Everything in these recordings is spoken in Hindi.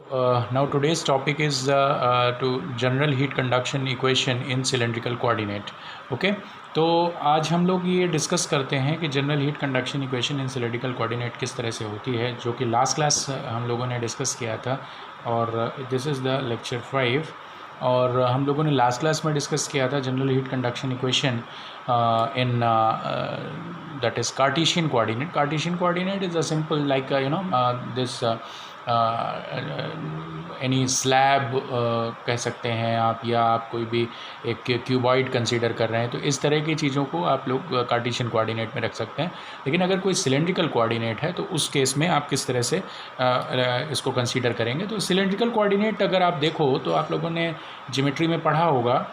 Now today's topic is to general heat conduction equation in cylindrical coordinate. Okay, तो आज हम लोग ये डिस्कस करते हैं कि general heat conduction equation in cylindrical coordinate किस तरह से होती है, जो कि लास्ट क्लास हम लोगों ने डिस्कस किया था और दिस इज़ द लेक्चर 5। और हम लोगों ने लास्ट क्लास में डिस्कस किया था general heat conduction equation in that is Cartesian coordinate. Cartesian coordinate is a simple like this any slab कह सकते हैं आप, या आप कोई भी एक क्यूबॉइड कंसीडर कर रहे हैं, तो इस तरह की चीज़ों को आप लोग कार्टेशियन कोऑर्डिनेट में रख सकते हैं। लेकिन अगर कोई सिलेंड्रिकल कोऑर्डिनेट है तो उस केस में आप किस तरह से इसको कंसीडर करेंगे। तो सिलेंड्रिकल कोऑर्डिनेट अगर आप देखो तो आप लोगों ने ज्योमेट्री में पढ़ा होगा,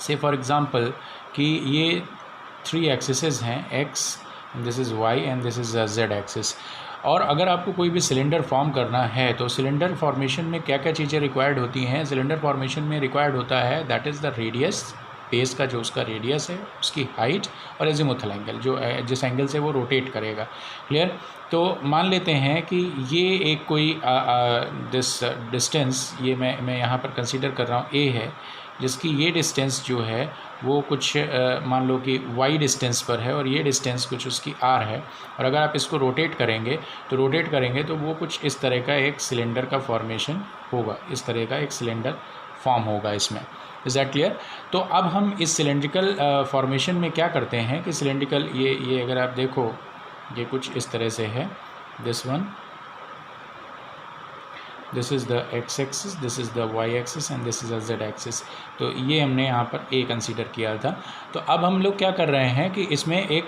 से फॉर एग्ज़ाम्पल कि ये 3 एक्सिसेस हैं, x, this is why and this is Z axis. और अगर आपको कोई भी सिलेंडर फॉर्म करना है तो सिलेंडर फॉर्मेशन में क्या क्या चीज़ें रिक्वायर्ड होती हैं। सिलेंडर फॉर्मेशन में रिक्वायर्ड होता है that is the radius, base का जो उसका रेडियस है, उसकी हाइट और एजिमुथल एंगल, जो जिस एंगल से वो रोटेट करेगा। क्लियर। तो मान लेते हैं कि ये एक कोई दिस डिस्टेंस, ये मैं यहाँ पर कंसीडर कर रहा हूँ ए है, जिसकी ये डिस्टेंस जो है वो कुछ मान लो कि y डिस्टेंस पर है और ये डिस्टेंस कुछ उसकी r है। और अगर आप इसको रोटेट करेंगे तो वो कुछ इस तरह का एक सिलेंडर का फॉर्मेशन होगा, इस तरह का एक सिलेंडर फॉर्म होगा इसमें। Is that clear. तो अब हम इस सिलेंड्रिकल फॉर्मेशन में क्या करते हैं कि सिलेंड्रिकल ये अगर आप देखो, ये कुछ इस तरह से है, this one, this is the X axis, this is the Y axis and this is the Z axis. तो ये हमने यहाँ पर ए कंसीडर किया था। तो अब हम लोग क्या कर रहे हैं कि इसमें एक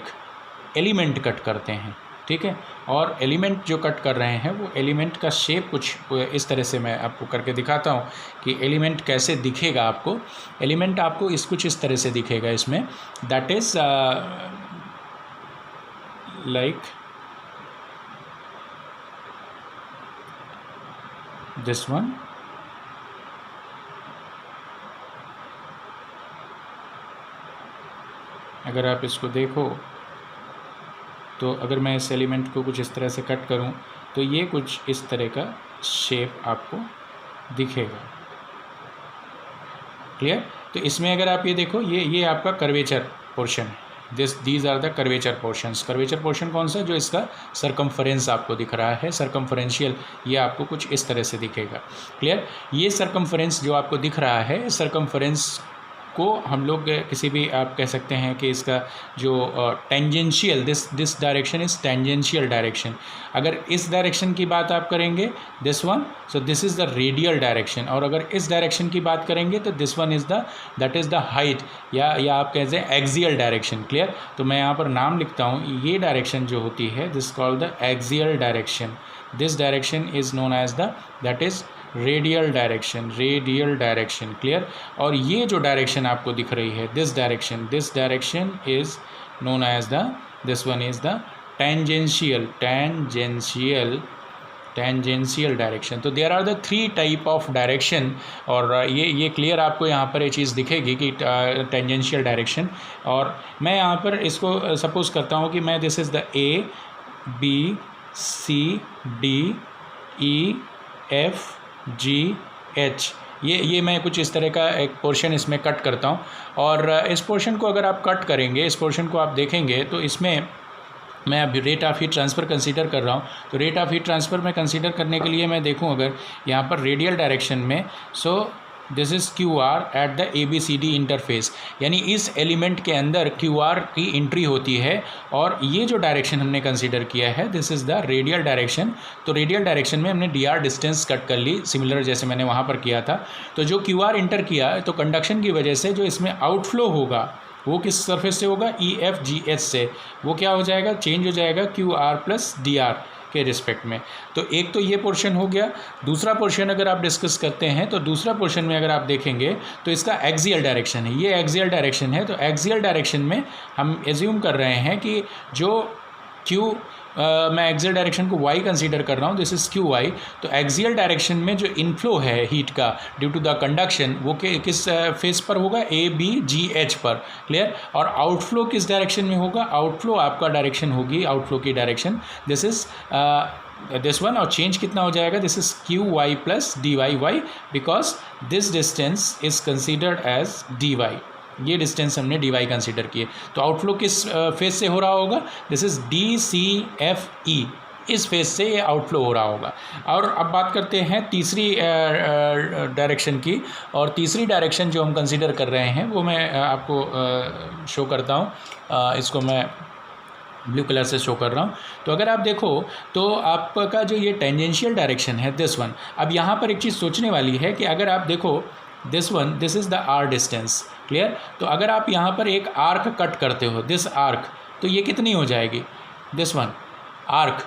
एलिमेंट कट करते हैं, ठीक है। और एलिमेंट जो कट कर रहे हैं वो एलिमेंट का शेप कुछ इस तरह से मैं आपको करके दिखाता हूँ कि एलिमेंट कैसे दिखेगा आपको। एलिमेंट आपको कुछ इस तरह से दिखेगा इसमें, that is like this one, अगर आप इसको देखो तो अगर मैं इस एलिमेंट को कुछ इस तरह से कट करूं तो ये कुछ इस तरह का शेप आपको दिखेगा। क्लियर। तो इसमें अगर आप ये देखो, ये आपका कर्वेचर पोर्शन है, these are the curvature portions. Curvature portion कौन सा, जो इसका सरकमफरेंस आपको दिख रहा है, सरकमफरेंशियल, ये आपको कुछ इस तरह से दिखेगा। क्लियर। ये सरकमफरेंस जो आपको दिख रहा है, सरकमफरेंस को हम लोग किसी भी आप कह सकते हैं कि इसका जो tangential, this direction is tangential direction. अगर इस डायरेक्शन की बात आप करेंगे, this one, so this is the radial direction. और अगर इस डायरेक्शन की बात करेंगे तो this one is that is the height, या आप कहते हैं एक्सियल डायरेक्शन। क्लियर। तो मैं यहाँ पर नाम लिखता हूँ, ये डायरेक्शन जो होती है this called the axial direction. This direction is known as that is radial direction, radial direction. Clear. और ये जो डायरेक्शन आपको दिख रही है, this direction is known as this one is the tangential direction. तो there are the 3 type of direction. और ये क्लियर आपको यहाँ पर ये चीज़ दिखेगी कि टेंजेंशियल डायरेक्शन। और मैं यहाँ पर इसको सपोज करता हूँ कि मैं this is the A B C D E F G H, ये मैं कुछ इस तरह का एक पोर्शन इसमें कट करता हूँ। और इस पोर्शन को अगर आप कट करेंगे, इस पोर्शन को आप देखेंगे तो इसमें मैं अभी rate of heat transfer consider कर रहा हूँ। तो रेट ऑफ हीट ट्रांसफ़र में कंसीडर करने के लिए मैं देखूँ अगर यहाँ पर रेडियल डायरेक्शन में, सो this is Q are at the ABCD interface, यानी इस एलिमेंट के अंदर क्यू आर की एंट्री होती है। और ये जो डायरेक्शन हमने कंसीडर किया है this is the radial direction. तो रेडियल डायरेक्शन में हमने dr डिस्टेंस कट कर ली, सिमिलर जैसे मैंने वहाँ पर किया था। तो जो क्यू आर इंटर किया तो कंडक्शन की वजह से जो इसमें आउटफ्लो होगा वो किस सरफेस से होगा, EFGH से। वो क्या हो जाएगा, चेंज हो जाएगा QR प्लस DR के रिस्पेक्ट में। तो एक तो ये पोर्शन हो गया। दूसरा पोर्शन अगर आप डिस्कस करते हैं तो दूसरा पोर्शन में अगर आप देखेंगे तो इसका एक्सियल डायरेक्शन है, ये एक्सियल डायरेक्शन है। तो एक्सियल डायरेक्शन में हम एज्यूम कर रहे हैं कि जो मैं एक्सियल डायरेक्शन को y कंसीडर कर रहा हूँ, दिस इज़ क्यू वाई। तो एक्सियल डायरेक्शन में जो इनफ्लो है हीट का ड्यू टू द कंडक्शन वो किस फेस पर होगा, ABGH पर। क्लियर। और आउटफ्लो किस डायरेक्शन में होगा, आउटफ्लो आपका डायरेक्शन होगी, आउटफ्लो की direction this is this one, और चेंज कितना हो जाएगा, this is Q Y plus D Y Y, because this distance is considered as D Y, ये डिस्टेंस हमने डी वाई कंसिडर किए। तो आउटफ्लो किस फेज से हो रहा होगा, this is D C F E, इस फेज से ये आउटफ्लो हो रहा होगा। और अब बात करते हैं तीसरी डायरेक्शन की, और तीसरी डायरेक्शन जो हम कंसिडर कर रहे हैं वो मैं आपको शो करता हूँ। इसको मैं ब्लू कलर से शो कर रहा हूँ। तो अगर आप देखो तो आपका जो ये टेंजेंशियल डायरेक्शन है दिस वन, अब यहाँ पर एक चीज़ सोचने वाली है कि अगर आप देखो this one, this is the R distance, clear. तो अगर आप यहाँ पर एक आर्क कट करते हो, दिस आर्क, तो ये कितनी हो जाएगी, दिस वन आर्क,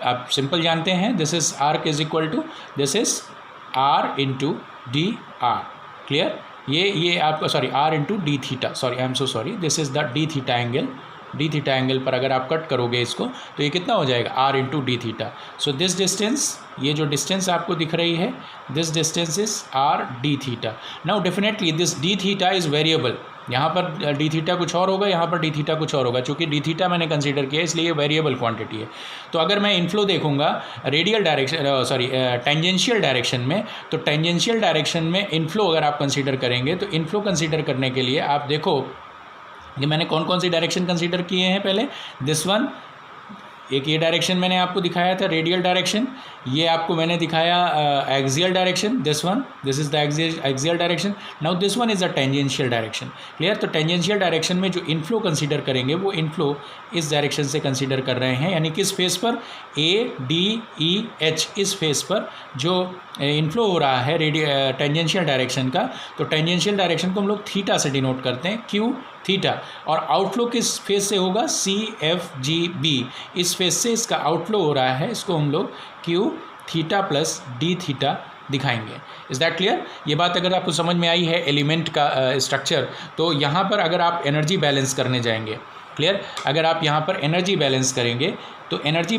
आप सिंपल जानते हैं, this is arc is equal to this is R into D R, clear. ये आपका sorry R into D theta, sorry I am so sorry, this is the D theta angle, D theta angle पर अगर आप कट करोगे इसको तो ये कितना हो जाएगा, R into D theta. So this distance, ये जो डिस्टेंस आपको दिख रही है, this distance is R D theta. Now definitely this D theta is variable, यहाँ पर डी थीटा कुछ और होगा, यहाँ पर डी थीटा कुछ और होगा, चूँकि डी थीटा मैंने कंसीडर किया इसलिए ये वेरिएबल क्वांटिटी है। तो अगर मैं इनफ्लो देखूंगा radial direction sorry tangential direction में, तो टेंजेंशियल डायरेक्शन में इनफ्लो अगर आप कंसीडर करेंगे, तो इनफ्लो कंसीडर करने के लिए आप देखो कि मैंने कौन कौन सी डायरेक्शन कंसीडर किए हैं पहले, दिस वन, एक ये डायरेक्शन मैंने आपको दिखाया था रेडियल डायरेक्शन, ये आपको मैंने दिखाया axial direction, this one, this is the axial direction. Now this one is the tangential direction, clear. तो टेंजेंशियल डायरेक्शन में जो इनफ्लो कंसीडर करेंगे वो इनफ्लो इस डायरेक्शन से कंसीडर कर रहे हैं, यानी किस फेस पर, ए डी ई एच, इस फेस पर जो इनफ्लो हो रहा है टेंजेंशियल डायरेक्शन का। तो टेंजेंशियल डायरेक्शन को हम लोग थीटा से डिनोट करते हैं, क्यू थीटा, और आउटफ्लो किस फेज से होगा, सी एफ जी बी, इस फेज से इसका आउटफ्लो हो रहा है, इसको हम लोग Q theta plus D theta दिखाएंगे। Is that clear. ये बात अगर आपको समझ में आई है एलिमेंट का स्ट्रक्चर, तो यहाँ पर अगर आप एनर्जी बैलेंस करने जाएंगे, क्लियर, अगर आप यहाँ पर एनर्जी बैलेंस करेंगे तो एनर्जी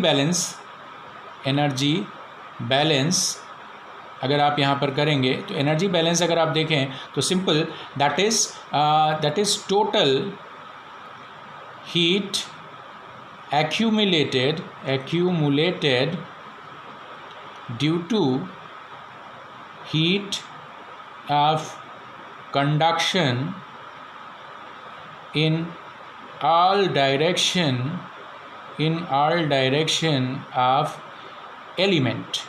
बैलेंस अगर आप यहाँ पर करेंगे तो एनर्जी बैलेंस अगर आप देखें तो simple, that is total heat accumulated due to heat of conduction in all direction of element,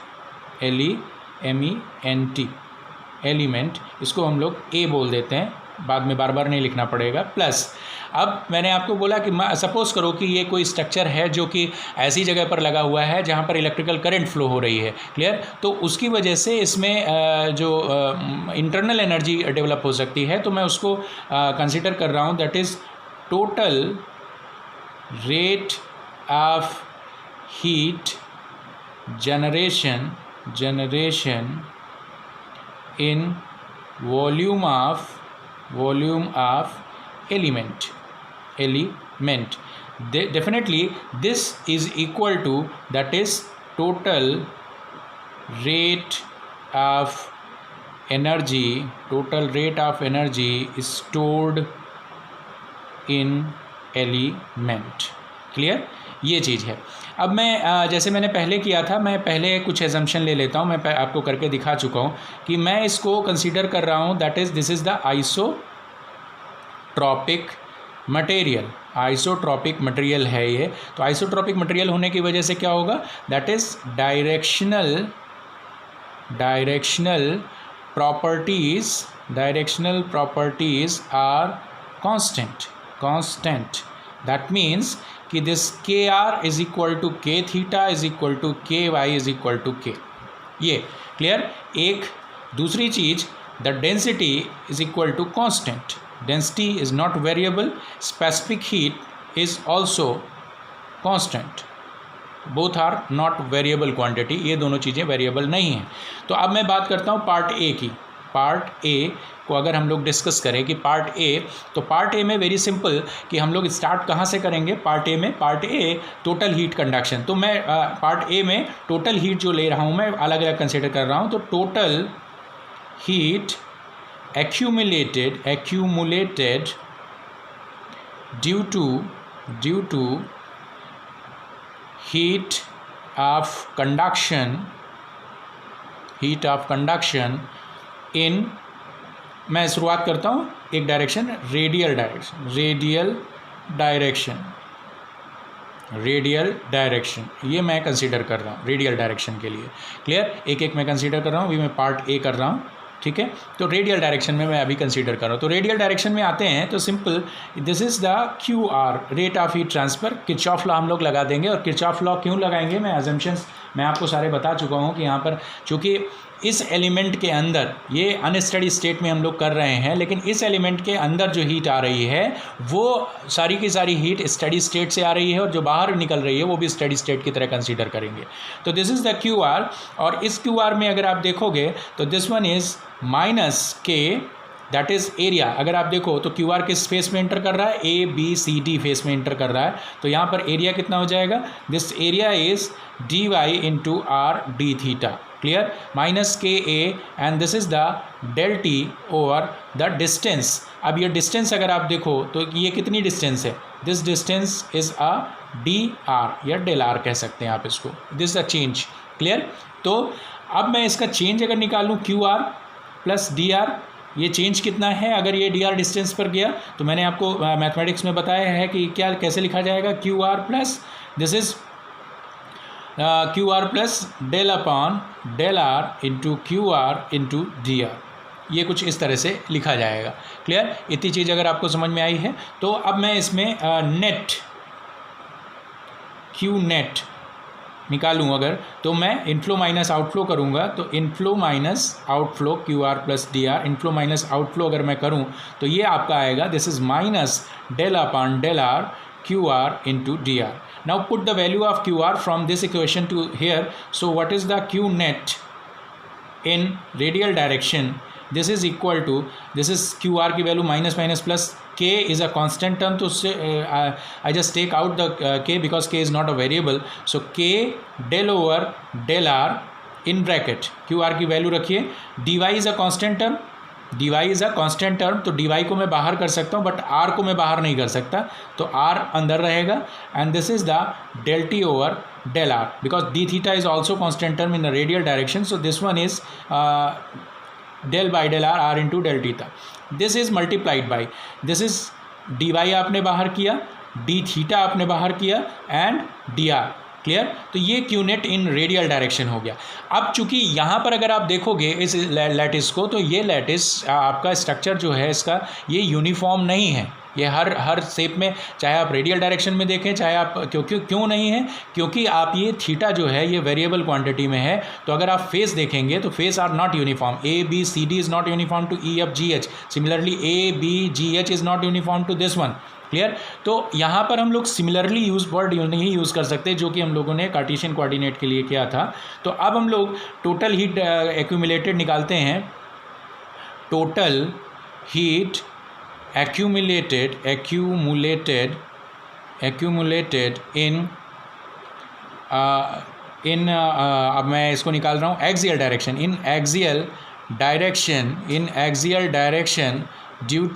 LEMENT, element, इसको हम लोग ए बोल देते हैं, बाद में बार बार नहीं लिखना पड़ेगा, प्लस अब मैंने आपको बोला कि सपोज़ करो कि ये कोई स्ट्रक्चर है जो कि ऐसी जगह पर लगा हुआ है जहाँ पर इलेक्ट्रिकल करंट फ्लो हो रही है, क्लियर। तो उसकी वजह से इसमें जो इंटरनल एनर्जी डेवलप हो सकती है, तो मैं उसको कंसिडर कर रहा हूँ, that is total rate of heat generation in volume of element. Definitely this is equal to, that is total rate of energy stored in element, clear। ये चीज़ है। अब मैं जैसे मैंने पहले किया था, मैं पहले कुछ एजम्पशन ले लेता हूँ, मैं आपको करके दिखा चुका हूँ कि मैं इसको कंसीडर कर रहा हूँ, that is this is the isotropic material है ये। तो आइसोट्रॉपिक मटेरियल होने की वजह से क्या होगा, that is directional properties are constant. That means कि this K R is equal to K theta is equal to K Y is equal to K, ये क्लियर। एक दूसरी चीज़, the density is equal to constant, density is not variable, specific heat is also constant, both are not variable quantity, ये दोनों चीज़ें वेरिएबल नहीं हैं। तो अब मैं बात करता हूँ पार्ट ए की। पार्ट ए को अगर हम लोग डिस्कस करें कि पार्ट ए, तो पार्ट ए में वेरी सिंपल कि हम लोग स्टार्ट कहाँ से करेंगे, part A total heat conduction. तो मैं पार्ट ए में टोटल हीट जो ले रहा हूँ मैं अलग अलग कंसिडर कर रहा हूँ। तो total heat accumulated due to heat of conduction in, मैं शुरुआत करता हूँ एक डायरेक्शन, रेडियल डायरेक्शन, ये मैं कंसीडर कर रहा हूँ रेडियल डायरेक्शन के लिए। क्लियर, एक एक मैं कंसीडर कर रहा हूँ, अभी मैं पार्ट ए कर रहा हूँ, ठीक है। तो रेडियल डायरेक्शन में मैं अभी कंसीडर कर रहा हूँ। तो रेडियल डायरेक्शन में आते हैं तो simple, this is the Q are, rate of heat transfer, Kirchhoff law हम लोग लगा देंगे। और किरचॉफ लॉ क्यों लगाएंगे, मैं अजम्पशंस मैं आपको सारे बता चुका हूँ कि यहाँ पर चूँकि इस एलिमेंट के अंदर, ये अनस्टडी स्टेट में हम लोग कर रहे हैं, लेकिन इस एलिमेंट के अंदर जो हीट आ रही है वो सारी की सारी हीट स्टडी स्टेट से आ रही है, और जो बाहर निकल रही है वो भी स्टडी स्टेट की तरह कंसीडर करेंगे। तो this is the Q R, और इस क्यू आर में अगर आप देखोगे तो this one is minus K, that is area. अगर आप देखो तो क्यू आर किस फेस में एंटर कर रहा है, A B C D face में एंटर कर रहा है। तो यहाँ पर एरिया कितना हो जाएगा, this area is D Y into R D theta. Clear, minus K A, and this is the del T over the distance. अब ये डिस्टेंस अगर आप देखो तो ये कितनी डिस्टेंस है, this distance is a D R या डेल आर कह सकते हैं आप इसको, दिस द चेंज। क्लियर, तो अब मैं इसका चेंज अगर निकालूँ Q R plus D R, ये चेंज कितना है, अगर ये डी आर डिस्टेंस पर गया तो मैंने आपको मैथमेटिक्स में बताया है कि क्या कैसे लिखा जाएगा, Q R plus this is Q R plus del upon del R into Q R into D R, ये कुछ इस तरह से लिखा जाएगा। क्लियर, इतनी चीज़ अगर आपको समझ में आई है तो अब मैं इसमें नेट क्यू नेट निकालूँ अगर, तो मैं इनफ्लो माइनस आउटफ्लो करूँगा, तो inflow minus outflow Q R plus D R, inflow minus outflow अगर मैं करूँ तो ये आपका आएगा, this is minus del upon del R Q R into D R. Now put the value of QR from this equation to here. So what is the Q net in radial direction? This is equal to, this is QR की value minus minus plus, K is a constant term, तो उससे I just take out the K because K is not a variable. So K del over del R in bracket, QR की value रखिए, dy is a constant term, dy is a constant term, तो dy को मैं बाहर कर सकता हूँ बट r को मैं बाहर नहीं कर सकता, तो r अंदर रहेगा, and this is the del T over del R, because D theta is also constant term in the radial direction, so this one is del by del R, R into del theta, this is multiplied by, this is D Y आपने बाहर किया, डी थीटा आपने बाहर किया, एंड डी आर। क्लियर, तो ये क्यू नेट इन रेडियल डायरेक्शन हो गया। अब चूंकि यहाँ पर अगर आप देखोगे इस लैटिस को, तो ये लैटिस आपका स्ट्रक्चर जो है इसका, ये यूनिफॉर्म नहीं है, ये हर शेप में, चाहे आप रेडियल डायरेक्शन में देखें चाहे आप, क्यों नहीं है, क्योंकि आप ये थीटा जो है ये वेरिएबल क्वांटिटी में है, तो अगर आप फेस देखेंगे तो face are not uniform, A B C D is not uniform to E F G H, similarly A B G H is not uniform to this one. Clear, तो यहाँ पर हम लोग सिमिलरली वर्ड नहीं यूज़ कर सकते, जो कि हम लोगों ने कार्टेशियन कोऑर्डिनेट के लिए किया था। तो अब हम लोग टोटल हीट एक्यूमुलेटेड निकालते हैं, टोटल हीट accumulated in अब मैं इसको निकाल रहा हूँ axial direction, in axial direction due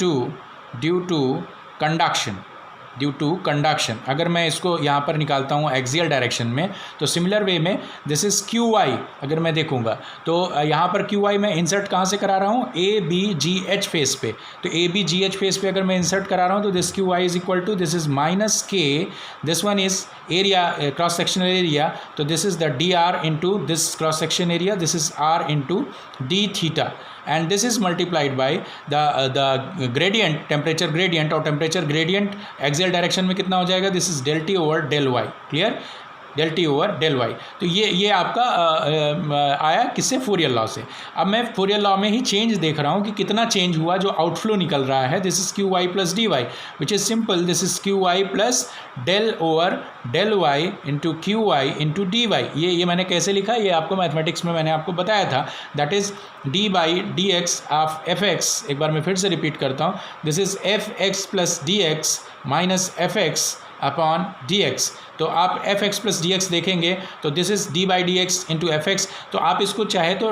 to conduction. अगर मैं इसको यहाँ पर निकालता हूँ एक्सियल डायरेक्शन में, तो सिमिलर वे में दिस इज़ क्यू वाई, अगर मैं देखूँगा तो यहाँ पर क्यू वाई मैं इंसर्ट कहाँ से करा रहा हूँ, A B G H face पे, तो A B G H face पे अगर मैं इंसर्ट करा रहा हूँ तो this Q Y is equal to, this is minus K, this one is area, cross sectional area, तो this is the D are into this cross section area, this is R into D theta, and this is multiplied by the gradient, temperature gradient, और temperature gradient axial direction में कितना हो जाएगा, this is del t over del y। clear, del t over del y। तो ये आपका आया किससे, फोरियर लॉ से। अब मैं फोरियर लॉ में ही चेंज देख रहा हूँ कि कितना चेंज हुआ, जो आउटफ्लो निकल रहा है, this is Q Y plus D Y, which is simple, this is Q Y plus del over del Y into Q Y into D Y. ये मैंने कैसे लिखा, ये आपको मैथमेटिक्स में मैंने आपको बताया था, that is D by D x of F x. एक बार मैं फिर से रिपीट करता हूँ, this is F x plus D x minus F x upon D x. तो आप F x plus D x देखेंगे तो this is D by D x into F x. तो आप इसको चाहे तो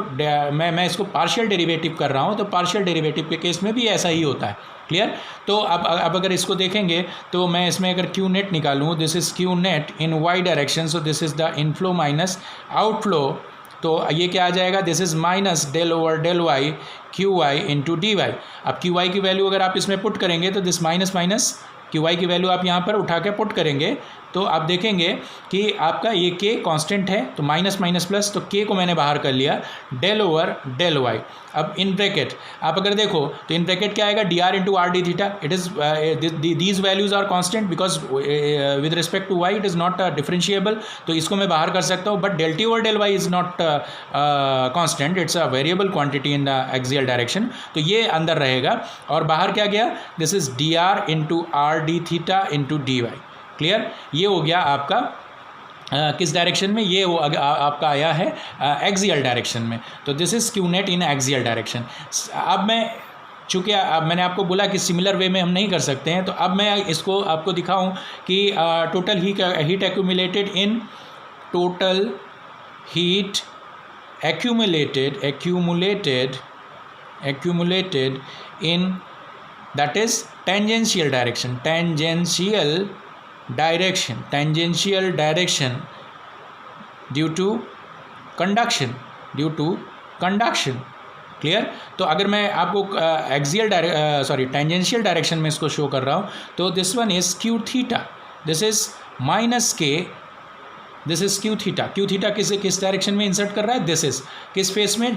मैं इसको पार्शियल डेरिवेटिव कर रहा हूँ, तो पार्शियल डेरिवेटिव के केस में भी ऐसा ही होता है। क्लियर? तो अब अगर इसको देखेंगे तो मैं इसमें अगर क्यू नेट निकालूँ, this is Q net in Y direction, so this is the inflow minus outflow. तो ये क्या आ जाएगा, this is minus del over del Y Q Y into D Y. अब क्यू वाई की वैल्यू अगर आप इसमें पुट करेंगे तो this minus minus Q Y की वैल्यू आप यहाँ पर उठा के पुट करेंगे तो आप देखेंगे कि आपका ये के कांस्टेंट है, तो माइनस माइनस प्लस, तो के को मैंने बाहर कर लिया, डेल ओवर डेल वाई। अब इन ब्रैकेट आप अगर देखो तो इन ब्रैकेट क्या आएगा, D are into R D theta. It is these values are constant because with respect to Y it is not differentiable, तो इसको मैं बाहर कर सकता हूँ। But del T over del Y is not constant, it's a variable quantity in the axial direction, तो ये अंदर रहेगा। और बाहर क्या गया, this is D are into R D theta into D Y. Clear? ये हो गया आपका किस डायरेक्शन में, ये वो आपका आया है एक्सियल डायरेक्शन में। तो this is Q net in axial direction. अब मैं चूँकि अब मैंने आपको बोला कि सिमिलर वे में हम नहीं कर सकते हैं, तो अब मैं इसको आपको दिखाऊं कि total heat accumulated in total heat accumulated in that is tangential direction due to conduction। Clear? तो अगर मैं आपको टेंजेंशियल डायरेक्शन में इसको शो कर रहा हूँ तो this one is Q theta, this is minus K, this is Q theta. Q theta किस डायरेक्शन में इंसर्ट कर रहा है, दिस इज किस फेस में,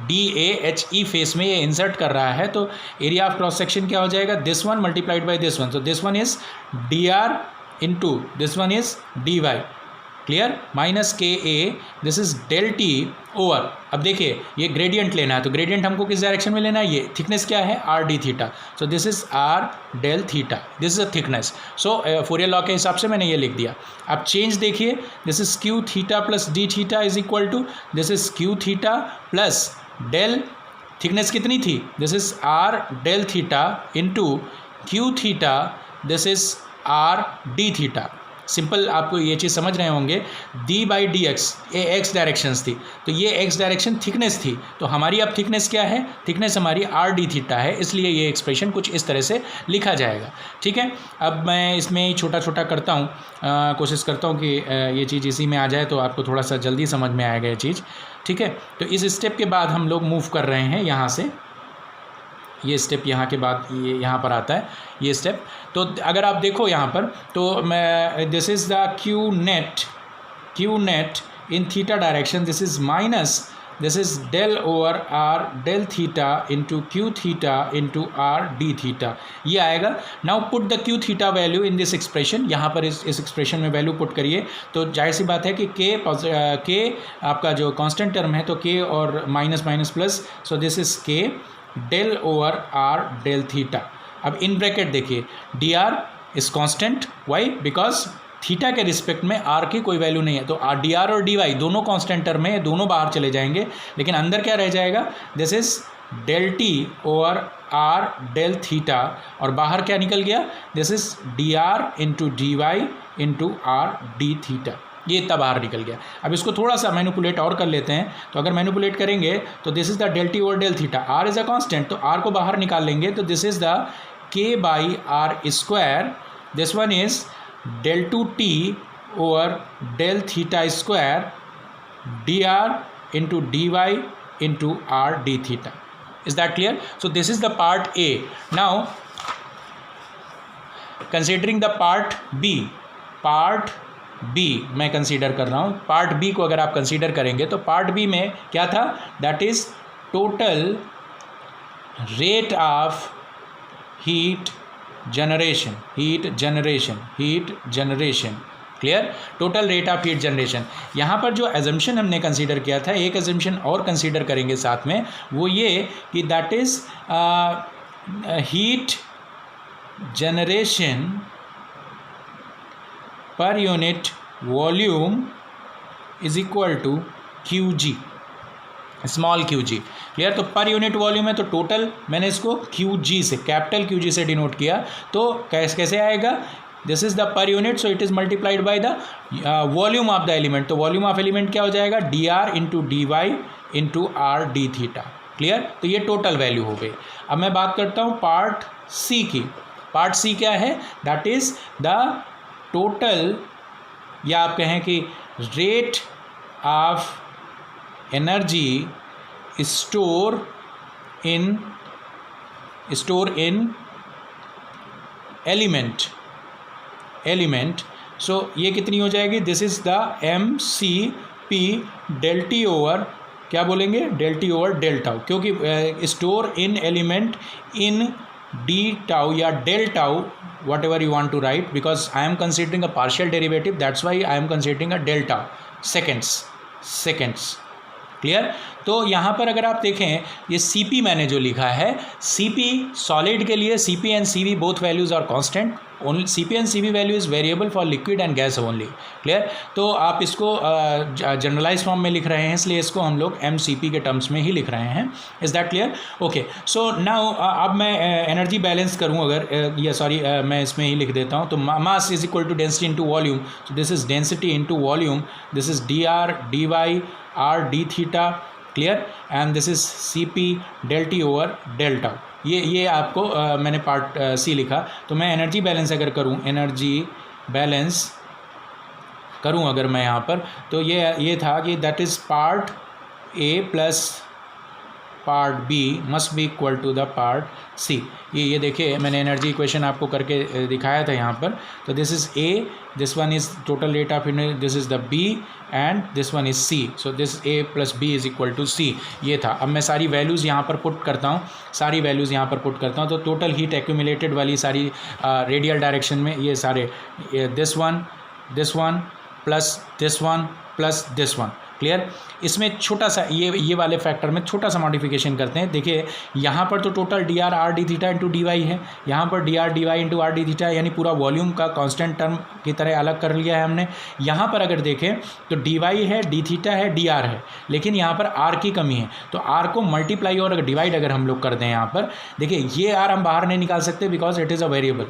DAHE फेस में ये इंसर्ट कर रहा है। तो एरिया ऑफ क्रॉस सेक्शन क्या हो जाएगा, this one multiplied by this one, तो this one is DR into this one is DY। Clear? Minus KA, this is del T over. अब देखिए ये ग्रेडियंट लेना है, तो ग्रेडियंट हमको किस डायरेक्शन में लेना है, ये थिकनेस क्या है, RD theta, so this is R del theta, this is a thickness. So Fourier law के हिसाब से मैंने ये लिख दिया। अब चेंज देखिए, this is Q theta plus D theta is equal to this is Q theta plus del thickness कितनी थी, this is R del theta into Q theta, this is R D theta. Simple आपको ये चीज़ समझ रहे होंगे, डी बाई डी एक्स, ये एक्स डायरेक्शंस थी, तो ये एक्स डायरेक्शन थिकनेस थी, तो हमारी अब थिकनेस क्या है, थिकनेस हमारी आर डी थीटा है, इसलिए ये एक्सप्रेशन कुछ इस तरह से लिखा जाएगा। ठीक है? अब मैं इसमें छोटा छोटा करता हूँ, कोशिश करता हूँ कि ये चीज़ इसी में आ जाए तो आपको थोड़ा सा जल्दी समझ में आएगा ये चीज़। ठीक है? तो इस स्टेप के बाद हम लोग मूव कर रहे हैं यहाँ से, ये स्टेप यहाँ के बाद ये यहाँ पर आता है ये स्टेप। तो अगर आप देखो यहाँ पर तो मैं this is the q net in theta direction, this is minus, this is del over are del theta into Q theta into R D theta, ये आएगा। Now put the q theta value in this expression, यहाँ पर इस एक्सप्रेशन में वैल्यू पुट करिए, तो जाहिर सी बात है कि के आपका जो कांस्टेंट टर्म है, तो के और minus minus plus, so this is K del over are del theta. अब इन ब्रैकेट देखिए, D R is constant, why because theta के रिस्पेक्ट में आर की कोई वैल्यू नहीं है, तो डी आर और डी वाई दोनों कॉन्स्टेंट टर्म में, दोनों बाहर चले जाएंगे, लेकिन अंदर क्या रह जाएगा, this is del T over are del theta, और बाहर क्या निकल गया, this is d are into D Y into R D theta, ये इतना बाहर निकल गया। अब इसको थोड़ा सा मैनिपुलेट और कर लेते हैं, तो अगर मैनिपुलेट करेंगे तो this is the del T over del theta, r is a constant, तो आर को बाहर निकाल लेंगे, तो this is the k by r square, this one is del two t over del theta square d are into D Y into R D theta. Is that clear? So this is the part A. Now considering the part B मैं कंसीडर कर रहा हूँ। पार्ट बी को अगर आप कंसीडर करेंगे तो पार्ट बी में क्या था, that is total rate of heat generation. Clear? Total rate of heat generation. यहाँ पर जो एजम्पशन हमने कंसीडर किया था, एक एजम्पशन और कंसीडर करेंगे साथ में, वो ये कि that is heat generation per unit volume is equal to QG, small QG। Clear. तो पर यूनिट वॉल्यूम है तो टोटल मैंने इसको QG से, कैपिटल QG से डिनोट किया, तो कैसे आएगा, this is the per unit, so it is multiplied by the volume of the element. तो वॉल्यूम ऑफ एलिमेंट क्या हो जाएगा, dr into dy into r d theta. Clear. तो ये टोटल वैल्यू हो गई। अब मैं बात करता हूँ पार्ट सी की। पार्ट सी क्या है, दैट इज द टोटल, या आप कहें कि rate of energy store in element. So ये कितनी हो जाएगी, this is the MCP del T over, क्या बोलेंगे, del T over del tau, क्योंकि store in element in D tau या del tau, whatever you want to write, because I am considering a partial derivative, that's why I am considering a del tau, seconds. Clear. तो यहाँ पर अगर आप देखें, ये CP मैंने जो लिखा है, CP सॉलिड के लिए CP and CV both values are constant, only CP and CV value is variable for liquid and gas only. Clear. तो आप इसको जनरलाइज फॉर्म में लिख रहे हैं, इसलिए इसको हम लोग MCP के टर्म्स में ही लिख रहे हैं। Is that clear? Okay. So now अब मैं एनर्जी बैलेंस करूँ अगर, या सॉरी मैं इसमें ही लिख देता हूँ, तो mass is equal to density into volume, तो this is density into volume, this is dr dy r d theta. Clear. And this is CP del T over del tau. ये आपको मैंने पार्ट सी लिखा। तो मैं एनर्जी बैलेंस अगर करूँ, एनर्जी बैलेंस करूँ अगर मैं यहाँ पर, तो ये था कि that is part A plus part B must be equal to the part C। ये देखिए मैंने एनर्जी इक्वेशन आपको करके दिखाया था यहाँ पर। तो this is A, this one is total rate of energy, this is the B and this one is C। So this A plus B is equal to C। ये था। अब मैं सारी वैल्यूज़ यहाँ पर पुट करता हूँ, तो टोटल हीट एक्यूमुलेटेड वाली सारी रेडियल डायरेक्शन में ये सारे, this one plus this one plus this one. Clear. इसमें छोटा सा ये वाले फैक्टर में छोटा सा मॉडिफिकेशन करते हैं। देखिए यहाँ पर तो total dr r d theta into dy है, यहाँ पर dr dy into r d theta, यानी पूरा वॉल्यूम का कांस्टेंट टर्म की तरह अलग कर लिया है हमने। यहाँ पर अगर देखें तो dy है, d थीटा है, dr है, लेकिन यहाँ पर r की कमी है, तो r को मल्टीप्लाई और डिवाइड अगर हम लोग कर दें यहाँ पर, देखिए ये r हम बाहर नहीं निकाल सकते because it is a variable.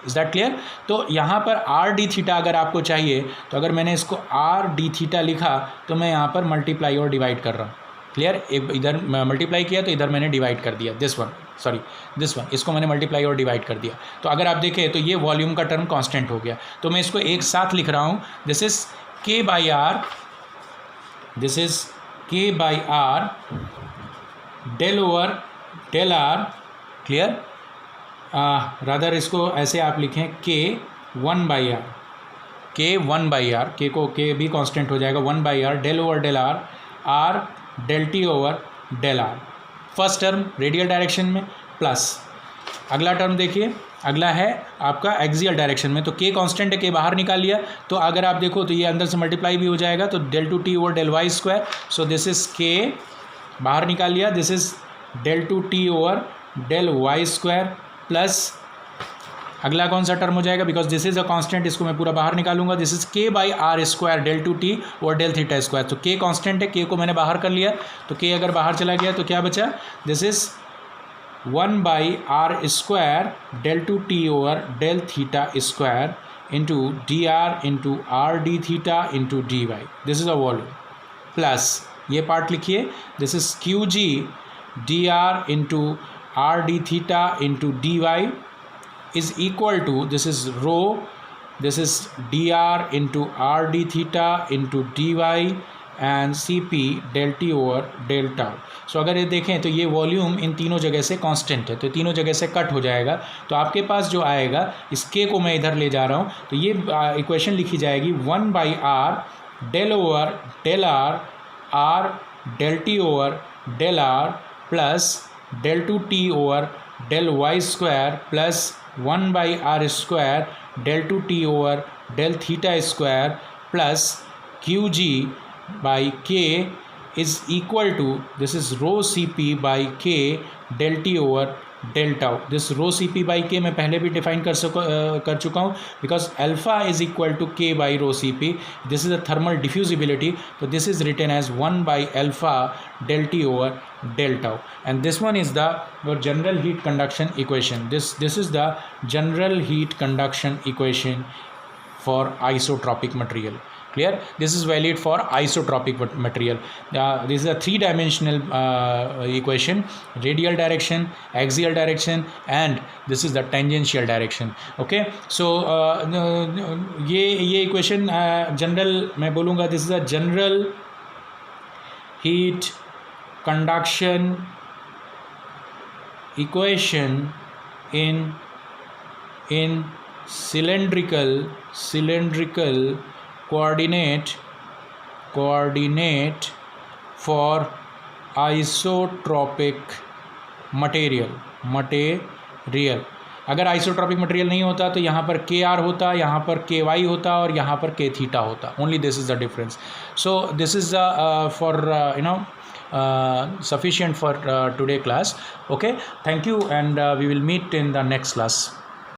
Is that clear? तो यहाँ पर r d थीटा अगर आपको चाहिए, तो अगर मैंने इसको r d थीटा लिखा, तो मैं यहाँ पर मल्टीप्लाई और डिवाइड कर रहा हूँ। क्लियर। इधर मल्टीप्लाई किया तो इधर मैंने डिवाइड कर दिया, दिस वन, इसको मैंने मल्टीप्लाई और डिवाइड कर दिया। तो अगर आप देखें तो ये वॉल्यूम का टर्म कांस्टेंट हो गया, तो मैं इसको एक साथ लिख रहा हूँ, this is K by R del over del R। Clear. Rather इसको ऐसे आप लिखें K1 बाई आर, K को K भी कांस्टेंट हो जाएगा, 1 by r del over del r, R del T over del r. First term radial direction में प्लस, अगला टर्म देखिए, अगला है आपका एक्सियल डायरेक्शन में, तो K कांस्टेंट है, K बाहर निकाल लिया, तो अगर आप देखो तो ये अंदर से मल्टीप्लाई भी हो जाएगा, तो del two t over del y square. So this is K बाहर निकाल लिया, this is del two t over del y square plus अगला कौन सा टर्म हो जाएगा, because this is a constant, इसको मैं पूरा बाहर निकालूंगा, this is K by r square del two t और डेल थीटा स्क्वायर। तो K कांस्टेंट है, K को मैंने बाहर कर लिया, तो K अगर बाहर चला गया तो क्या बचा, दिस इज 1 by r square del two t over del theta square into dr into R D theta into dy। This is a volume plus ये पार्ट लिखिए, this is QG dr into r d theta into dy is equal to, this is rho, this is dr into r d theta into dy and Cp del t over del tau। सो अगर ये देखें तो ये वॉल्यूम इन तीनों जगह से कांस्टेंट है, तो तीनों जगह से कट हो जाएगा, तो आपके पास जो आएगा, इस K को मैं इधर ले जा रहा हूँ, तो ये इक्वेशन लिखी जाएगी 1 by r del over del r, r del T over del r plus del two t over del y square plus 1 by r square del two t over del theta square plus QG by K is equal to, this is rho CP by K del T over del tau. This rho C p by k मैं पहले भी डिफाइन कर चुका हूँ, because alpha is equal to K by rho C P. This is a thermal diffusibility, तो this is written as 1 by alpha del T over del tau, and this one is the your general heat conduction equation. This is the general heat conduction equation for isotropic material. Clear? This is valid for isotropic material. This is a three-dimensional equation: radial direction, axial direction, and this is the tangential direction. Okay, so ये equation general मैं बोलूँगा, this is a general heat conduction equation in cylindrical coordinate for isotropic material. अगर आइसोट्रॉपिक मटेरियल नहीं होता तो यहाँ पर के आर होता, यहाँ पर के वाई होता और यहाँ पर के थीटा होता. Only this is the difference. So this is for sufficient for today class. Okay, thank you, and we will meet in the next class.